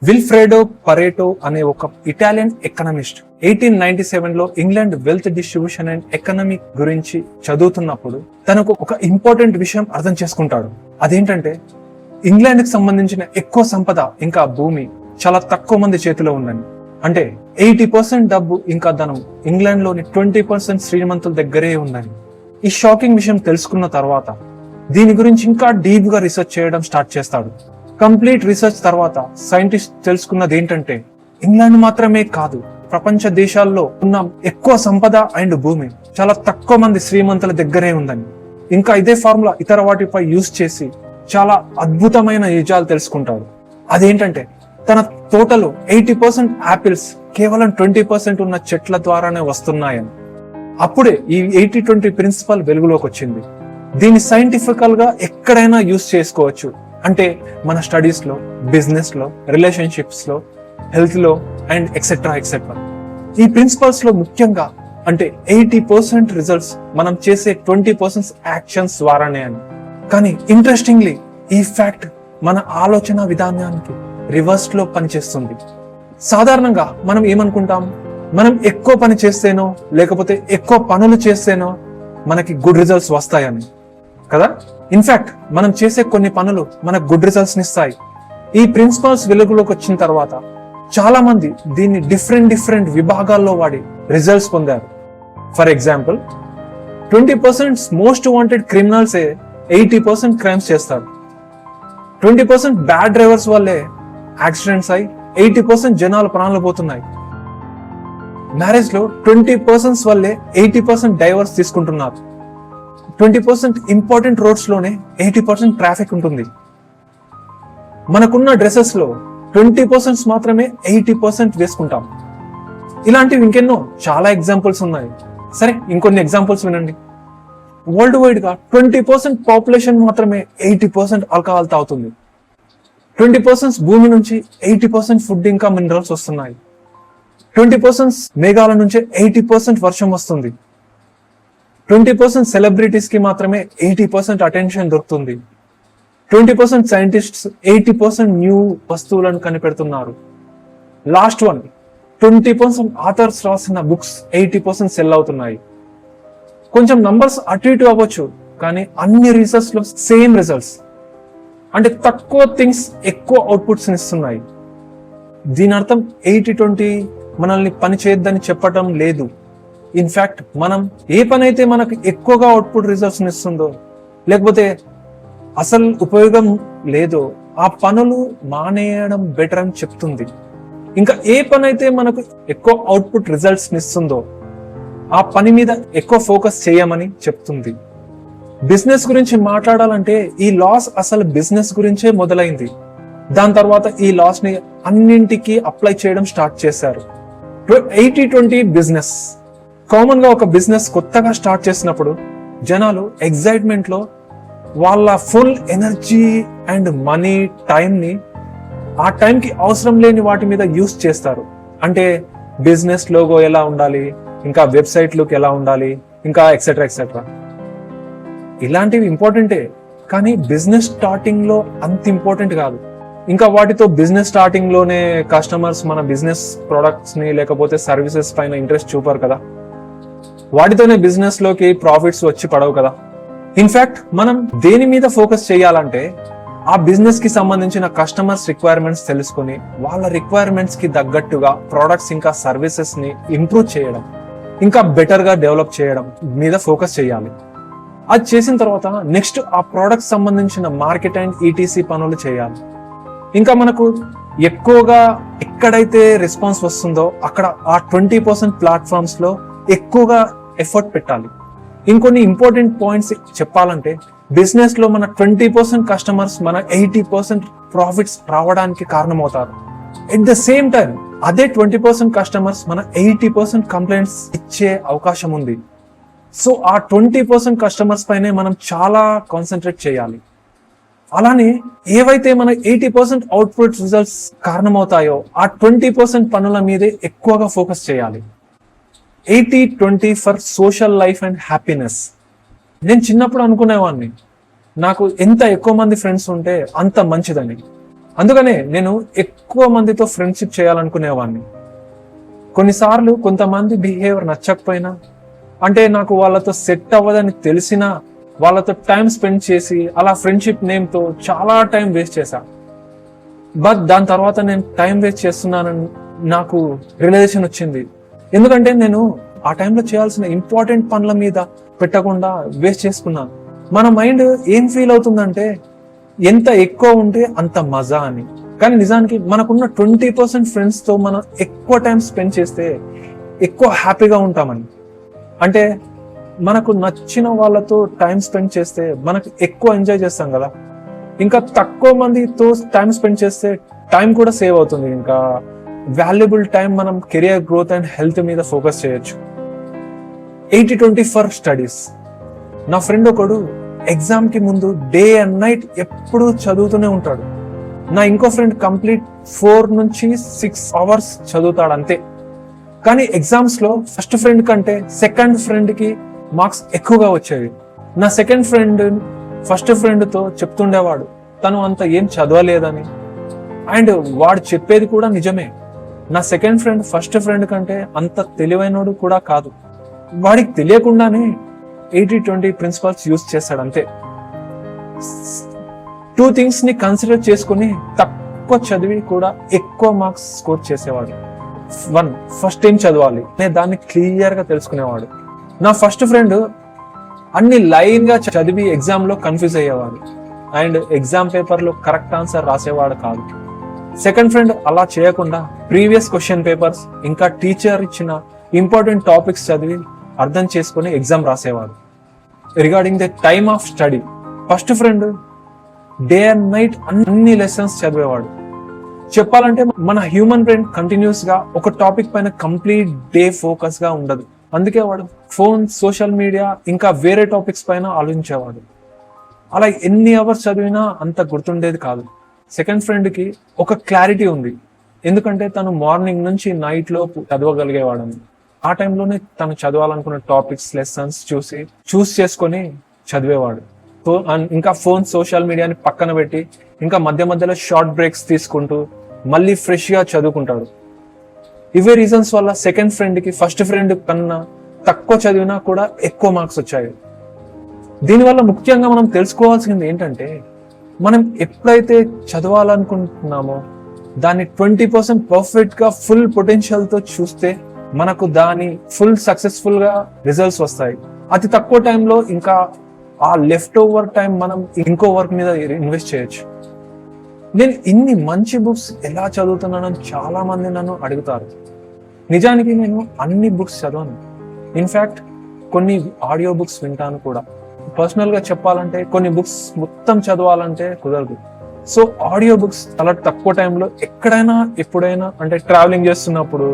Wilfredo Pareto అనే ఒక Italian economist 1897లో England wealth distribution and economic గురించి చదువుతున్నప్పుడు తనకు ఒక ఇంపార్టెంట్ విషయం అర్థం చేసుకుంటాడు. అదేంటంటే ఇంగ్లాండ్ కి సంబంధించిన ఎక్కువ సంపద ఇంకా భూమి చాలా తక్కువ మంది చేతిలో ఉందని. అంటే 80% డబ్బు ఇంకా ధనం ఇంగ్లాండ్ లోని 20% శ్రీమంతుల దగ్గరే ఉందని. ఈ షాకింగ్ విషయం తెలుసుకున్న తర్వాత దీని గురించి ఇంకా డీప్ గా రీసెర్చ్ చేయడం స్టార్ట్ చేస్తాడు. కంప్లీట్ రీసెర్చ్ తర్వాత సైంటిస్ట్ తెలుసుకున్నది ఏంటంటే ఇంగ్లాండ్ మాత్రమే కాదు, ప్రపంచ దేశాల్లో ఉన్న ఎక్కువ సంపద అండ్ భూమి చాలా తక్కువ మంది శ్రీమంతుల దగ్గరే ఉందని. ఇంకా ఇదే ఫార్ములా ఇతర వాటిపై యూజ్ చేసి చాలా అద్భుతమైన నిజాలు తెలుసుకుంటాడు. అదేంటంటే తన తోటలో 80% యాపిల్స్ కేవలం 20% ఉన్న చెట్ల ద్వారానే వస్తున్నాయని. అప్పుడే ఈ 80-20 ప్రిన్సిపల్ వెలుగులోకి వచ్చింది. దీన్ని సైంటిఫికల్ గా ఎక్కడైనా యూజ్ చేసుకోవచ్చు. అంటే మన స్టడీస్ లో, బిజినెస్ లో, రిలేషన్షిప్స్ లో, హెల్త్ లో అండ్ ఎక్సెట్రా ఎక్సెట్రా. ఈ ప్రిన్సిపల్స్ లో ముఖ్యంగా అంటే 80% రిజల్ట్స్ మనం చేసే 20% యాక్షన్స్ ద్వారానే అని. కానీ ఇంట్రెస్టింగ్లీ ఈ ఫ్యాక్ట్ మన ఆలోచన విధానానికి రివర్స్ లో పనిచేస్తుంది. సాధారణంగా మనం ఏమనుకుంటాం, మనం ఎక్కువ పని చేస్తేనో లేకపోతే ఎక్కువ పనులు చేస్తేనో మనకి గుడ్ రిజల్ట్స్ వస్తాయని కదా. ఇన్ఫాక్ట్ మనం చేసే కొన్ని పనులు మనకు గుడ్ రిజల్ట్స్ ఇస్తాయి. ఈ ప్రిన్సిపల్స్ వెలుగులోకి వచ్చిన తర్వాత చాలా మంది దీన్ని డిఫరెంట్ విభాగాల్లో వాడి రిజల్ట్స్ పొందారు. For example 20% most wanted criminals 80% crimes చేస్తారు. 20% బ్యాడ్ డ్రైవర్స్ వల్లే యాక్సిడెంట్స్ అయి 80% జనాలు ప్రాణాలు పోతున్నాయి. మ్యారేజ్ లో 20% వల్లే 80% డైవర్స్ తీసుకుంటున్నారు. 20% ఇంపార్టెంట్ రోడ్స్ లోనే 80% ట్రాఫిక్ ఉంటుంది. మనకున్న డ్రెస్సెస్ లో 20% మాత్రమే 80% వేసుకుంటాం. ఇలాంటివి ఇంకెన్నో చాలా ఎగ్జాంపుల్స్ ఉన్నాయి. సరే, ఇంకొన్ని ఎగ్జాంపుల్స్ వినండి. వరల్డ్ వైడ్ గా 20% పాపులేషన్ మాత్రమే 80% ఆల్కహాల్ తాగుతుంది. 20% భూమి నుంచి 80% ఫుడ్ ఇంకా మినరల్స్ వస్తున్నాయి. 20% మేఘాల నుంచి 80% వర్షం వస్తుంది. 20% సెలబ్రిటీస్ కి మాత్రమే 80% అటెన్షన్ దొరుకుతుంది. 20% సైంటిస్ట్స్ 80% న్యూ వస్తువులను కనిపెడుతున్నారు. లాస్ట్ వన్ 20% ఆథర్స్ రాసిన బుక్స్ 80% సెల్ అవుతున్నాయి. కొంచెం నంబర్స్ అటు ఇటు అవ్వచ్చు, కానీ అన్ని రీసెర్చ్ లో సేమ్ రిజల్ట్స్. అంటే తక్కువ థింగ్స్ ఎక్కువ అవుట్పుట్స్ ఇస్తున్నాయి. దీని అర్థం 80-20 మనల్ని పని చేయొద్దని చెప్పడం లేదు. ఇన్ఫాక్ట్ మనం ఏ పని అయితే మనకు ఎక్కువగా అవుట్పుట్ రిజల్ట్స్ ఇస్తుందో లేకపోతే అసలు ఉపయోగం లేదో ఆ పనులు మానేయడం బెటర్ అని చెప్తుంది. ఇంకా ఏ పని అయితే మనకు ఎక్కువ అవుట్పుట్ రిజల్ట్స్ ఇస్తుందో ఆ పని మీద ఎక్కువ ఫోకస్ చేయమని చెప్తుంది. బిజినెస్ గురించి మాట్లాడాలంటే ఈ లాస్ అసలు బిజినెస్ గురించే మొదలైంది. దాని తర్వాత ఈ లాస్ ని అన్నింటికి అప్లై చేయడం స్టార్ట్ చేశారు. 80-20 బిజినెస్. కామన్ గా ఒక బిజినెస్ కొత్తగా స్టార్ట్ చేసినప్పుడు జనాలు ఎక్సైట్మెంట్ లో వాళ్ళ full energy and money time ని ఆ టైంకి అవసరం లేని వాటి మీద యూస్ చేస్తారు. అంటే బిజినెస్ లోగో ఎలా ఉండాలి, ఇంకా వెబ్సైట్ లుక్ ఎలా ఉండాలి, ఇంకా ఎక్సెట్రా ఎక్సెట్రా. ఇలాంటివి ఇంపార్టెంటే, కానీ బిజినెస్ స్టార్టింగ్ లో అంత ఇంపార్టెంట్ కాదు. ఇంకా వాటితో బిజినెస్ స్టార్టింగ్ లోనే కస్టమర్స్ మన బిజినెస్ ప్రొడక్ట్స్ ని లేకపోతే సర్వీసెస్ పైన ఇంట్రెస్ట్ చూపారు కదా. వాటితోనే బిజినెస్ లోకి ప్రాఫిట్స్ వచ్చి పడవు కదా. ఇన్ఫాక్ట్ మనం దేని మీద ఫోకస్ చేయాలంటే ఆ బిజినెస్ కి సంబంధించిన కస్టమర్స్ రిక్వైర్మెంట్స్ తెలుసుకుని వాళ్ళ రిక్వైర్మెంట్స్ కి తగ్గట్టుగా ప్రొడక్ట్స్ ఇంకా సర్వీసెస్ ని ఇంప్రూవ్ చేయడం, ఇంకా బెటర్ గా డెవలప్ చేయడం మీద ఫోకస్ చేయాలి. అది చేసిన తర్వాత నెక్స్ట్ ఆ ప్రొడక్ట్ సంబంధించిన మార్కెట్ అండ్ ఈటీసీ పనులు చేయాలి. ఇంకా మనకు ఎక్కువగా ఎక్కడైతే రెస్పాన్స్ వస్తుందో అక్కడ ఆ 20% ప్లాట్ఫామ్స్ లో ఎక్కువగా ఎఫర్ట్ పెట్టాలి. ఇంకొన్ని ఇంపార్టెంట్ పాయింట్స్ చెప్పాలంటే బిజినెస్ లో మన 20% కస్టమర్స్ మన 80% ప్రాఫిట్స్ రావడానికి కారణమవుతారు. ఎట్ ద సేమ్ టైం అదే 20% కస్టమర్స్ మన 80% కంప్లైంట్స్ ఇచ్చే అవకాశం ఉంది. సో ఆ 20% కస్టమర్స్ పైనే మనం చాలా కాన్సన్ట్రేట్ చేయాలి. అలానే ఏవైతే మన 80% అవుట్పుట్ రిజల్ట్స్ కారణమవుతాయో ఆ 20% పనుల మీదే ఎక్కువగా ఫోకస్ చేయాలి. 80-20 for social life and happiness. నేను చిన్నప్పుడు అనుకునేవాడిని నాకు ఎంత ఎక్కువ మంది ఫ్రెండ్స్ ఉంటే అంత మంచిదని. అందుకనే నేను ఎక్కువ మందితో ఫ్రెండ్షిప్ చేయాలనుకునేవాడిని. కొన్నిసార్లు కొంతమంది బిహేవియర్ నచ్చకపోయినా, అంటే నాకు వాళ్ళతో సెట్ అవ్వదని తెలిసినా వాళ్ళతో టైం స్పెండ్ చేసి అలా ఫ్రెండ్షిప్ నేమ్తో చాలా టైం వేస్ట్ చేశా. బట్ దాని తర్వాత నేను టైం వేస్ట్ చేస్తున్నానని నాకు రియలైజేషన్ వచ్చింది. ఎందుకంటే నేను ఆ టైంలో చేయాల్సిన ఇంపార్టెంట్ పనుల మీద పెట్టకుండా వేస్ట్ చేసుకున్నాను. మన మైండ్ ఏం ఫీల్ అవుతుందంటే ఎంత ఎక్కువ ఉంటే అంత మజా అని. కానీ నిజానికి మనకున్న 20% ఫ్రెండ్స్తో మనం ఎక్కువ టైం స్పెండ్ చేస్తే ఎక్కువ హ్యాపీగా ఉంటామని. అంటే మనకు నచ్చిన వాళ్ళతో టైం స్పెండ్ చేస్తే మనకు ఎక్కువ ఎంజాయ్ చేస్తాం కదా. ఇంకా తక్కువ మందితో టైం స్పెండ్ చేస్తే టైం కూడా సేవ్ అవుతుంది. ఇంకా వాల్యుబుల్ టైం మనం కెరియర్ గ్రోత్ అండ్ హెల్త్ మీద ఫోకస్ చేయొచ్చు. 80-20 ఫర్ స్టడీస్. నా ఫ్రెండ్ ఒకడు ఎగ్జామ్ కి ముందు డే అండ్ నైట్ ఎప్పుడు చదువుతూనే ఉంటాడు. నా ఇంకో ఫ్రెండ్ కంప్లీట్ 4 నుంచి 6 అవర్స్ చదువుతాడు అంతే. కానీ ఎగ్జామ్స్ లో ఫస్ట్ ఫ్రెండ్ కంటే సెకండ్ ఫ్రెండ్ కి మార్క్స్ ఎక్కువగా వచ్చేవి. నా సెకండ్ ఫ్రెండ్ ఫస్ట్ ఫ్రెండ్ తో చెప్తుండేవాడు తను అంత ఏం చదవలేదని. అండ్ వాడు చెప్పేది కూడా నిజమే. నా సెకండ్ ఫ్రెండ్ ఫస్ట్ ఫ్రెండ్ కంటే అంత తెలివైనడు కూడా కాదు. వాడికి తెలియకుండానే 80-20 ప్రిన్సిపల్స్ యూజ్ చేస్తాడు అంతే. 2 things ని కన్సిడర్ చేసుకుని తక్కువ చదివి కూడా ఎక్కువ మార్క్స్ స్కోర్ చేసేవాడు. 1, ఫస్ట్ ఏం చదవాలి అనే దాన్ని క్లియర్ గా తెలుసుకునేవాడు. నా ఫస్ట్ ఫ్రెండ్ అన్ని లైన్ గా చదివి ఎగ్జామ్ లో కన్ఫ్యూజ్ అయ్యేవాడు అండ్ ఎగ్జామ్ పేపర్ లో కరెక్ట్ ఆన్సర్ రాసేవాడు కాదు. సెకండ్ ఫ్రెండ్ అలా చేయకుండా ప్రీవియస్ క్వశ్చన్ పేపర్స్ ఇంకా టీచర్ ఇచ్చిన ఇంపార్టెంట్ టాపిక్స్ చదివి అర్థం చేసుకుని ఎగ్జామ్ రాసేవాడు. Regarding the time of study, first friend day and night అన్ని లెసన్స్ చదివేవాడు. చెప్పాలంటే మన హ్యూమన్ బ్రెయిన్ కంటిన్యూస్ గా ఒక టాపిక్ పైన కంప్లీట్ డే ఫోకస్ గా ఉండదు. అందుకే వాడు ఫోన్, సోషల్ మీడియా ఇంకా వేరే టాపిక్స్ పైన ఆలోచించేవాడు. అలా ఎన్ని అవర్స్ చదివినా అంత గుర్తుండేది కాదు. సెకండ్ ఫ్రెండ్ కి ఒక క్లారిటీ ఉంది, ఎందుకంటే తను మార్నింగ్ నుంచి నైట్ లోపు చదవగలిగేవాడని. ఆ టైంలోనే తను చదవాలనుకున్న టాపిక్స్, లెసన్స్ చూస్ చేసుకొని చదివేవాడు. ఇంకా ఫోన్, సోషల్ మీడియాని పక్కన పెట్టి ఇంకా మధ్య మధ్యలో షార్ట్ బ్రేక్స్ తీసుకుంటూ మళ్ళీ ఫ్రెష్ గా చదువుకుంటాడు. ఇవే రీజన్స్ వల్ల సెకండ్ ఫ్రెండ్ కి ఫస్ట్ ఫ్రెండ్ కన్నా తక్కువ చదివినా కూడా ఎక్కువ మార్క్స్ వచ్చాయి. దీనివల్ల ముఖ్యంగా మనం తెలుసుకోవాల్సింది ఏంటంటే, మనం ఎప్పుడైతే చదవాలనుకుంటున్నామో దాన్ని 20% పర్ఫెక్ట్ గా ఫుల్ పొటెన్షియల్ తో చూస్తే మనకు దాని ఫుల్ సక్సెస్ఫుల్ గా రిజల్ట్స్ వస్తాయి. అతి తక్కువ టైంలో ఇంకా ఆ లెఫ్ట్ ఓవర్ టైం మనం ఇంకో వర్క్ మీద ఇన్వెస్ట్ చేయొచ్చు. నేను ఇన్ని మంచి బుక్స్ ఎలా చదువుతున్నానని చాలా మంది నన్ను అడుగుతారు. నిజానికి నేను అన్ని బుక్స్ చదవను. ఇన్ఫాక్ట్ కొన్ని ఆడియో బుక్స్ వింటాను కూడా. పర్సనల్ గా చెప్పాలంటే కొన్ని బుక్స్ మొత్తం చదవాలంటే కుదరదు. సో ఆడియో బుక్స్ చాలా తక్కువ టైంలో ఎక్కడైనా ఎప్పుడైనా, అంటే ట్రావెలింగ్ చేస్తున్నప్పుడు,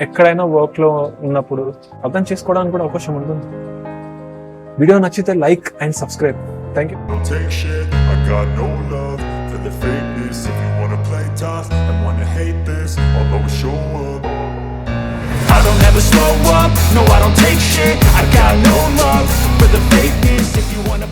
ఎక్కడైనా వర్క్ లో ఉన్నప్పుడు అర్థం చేసుకోవడానికి కూడా అవకాశం ఉంటుంది. వీడియో నచ్చితే like and subscribe. Thank you. I don't ever slow up, no I don't take shit. I got no love for the fakeness. If you wanna